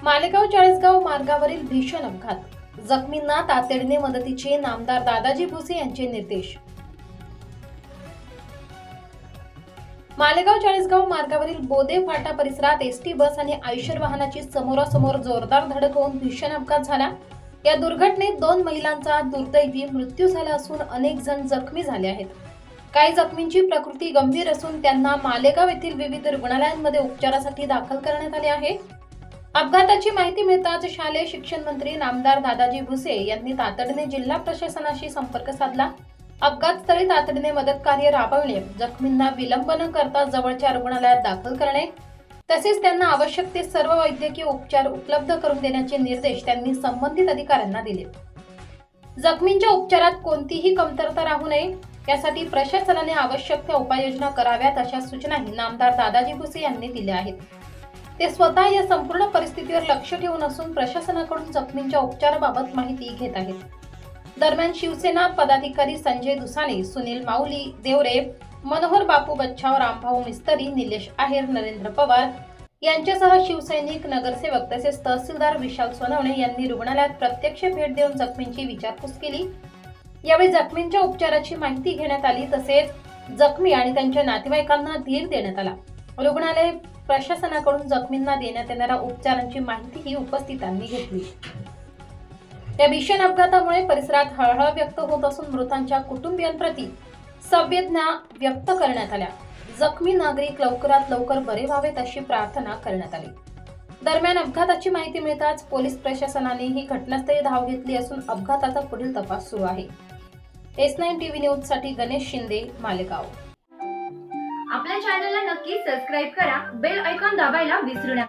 मालेगाव चाळीसगाव मार्गावरील भीषण अपघात, जखमींना तातडीने मदतीचे नामदार दादाजी भुसे यांचे निर्देश। मालेगाव चाळीसगाव मार्गावरील बोदे फाटा परिसरात एसटी बस आणि आयशर वाहनाची समोरासमोर जोरदार धडक होऊन भीषण अपघात झाला। या दुर्घटनेत 2 महिलांचा दुर्दैवी मृत्यू झाला असून अनेक जण जखमी झाले आहेत। काही जखमींची प्रकृती गंभीर असून त्यांना मालेगाव येथील विविध रुग्णालयांमध्ये उपचारासाठी दाखल करण्यात आले आहे। अपघाताची माहिती मिळताच शालेय शिक्षण मंत्री नामदार दादाजी भुसे यांनी तातडीने जिल्हा प्रशासनाशी संपर्क साधला। अपघातस्थळी तातडीने मदत कार्य राबवणे, जखमींना विलंब न करता जवळच्या रुग्णालयात दाखल करणे तसेच त्यांना आवश्यक ते सर्व वैद्यकीय उपचार उपलब्ध करून देण्याचे निर्देश त्यांनी संबंधित अधिकाऱ्यांना दिले। जखमींच्या उपचारात कोणतीही कमतरता राहू नये यासाठी प्रशासनाने आवश्यक त्या उपाययोजना कराव्यात अशा सूचनाही नामदार दादाजी भुसे यांनी दिल्या आहेत। ते स्वतः या संपूर्ण परिस्थितीवर लक्ष ठेवून असून प्रशासनाकडून जखमींच्या उपचाराबाबत माहिती घेत आहेत। दरम्यान शिवसेना पदाधिकारी संजय दुसाने, सुनील माऊली देवरे, मनोहर बापू बच्छाव, रामभाऊ मिस्त्री, निलेश आहेर, नरेंद्र पवार यांच्यासह शिवसैनिक, नगरसेवक तसेच तहसीलदार विशाल सोनवणे यांनी रुग्णालयात प्रत्यक्ष भेट देऊन जखमींची विचारपूस केली। यावेळी जखमींच्या उपचाराची माहिती घेण्यात आली तसेच जखमी आणि त्यांच्या नातेवाईकांना धीर देण्यात आला। रुग्णालय प्रशासनाकडून जखमींना देण्यात येणाऱ्या उपचारांची माहितीही उपस्थितांनी घेतली। या भीषण अपघातामुळे परिसरात हळहळ व्यक्त होत असून मृतांच्या कुटुंबियांप्रती संवेदना व्यक्त करण्यात आल्या। जखमी नागरिक लवकरात लवकर बरे व्हावेत अशी प्रार्थना करण्यात आली। दरम्यान अपघाताची माहिती मिळताच पोलीस प्रशासनाने ही घटनास्थळी धाव घेतली असून अपघाताचा पुढील तपास सुरू आहे। S9 टीव्ही न्यूज साठी गणेश शिंदे, मालेगाव। आपल्या चॅनलला नक्की सबस्क्राइब करा, बेल आयकॉन दाबायला विसरू नका।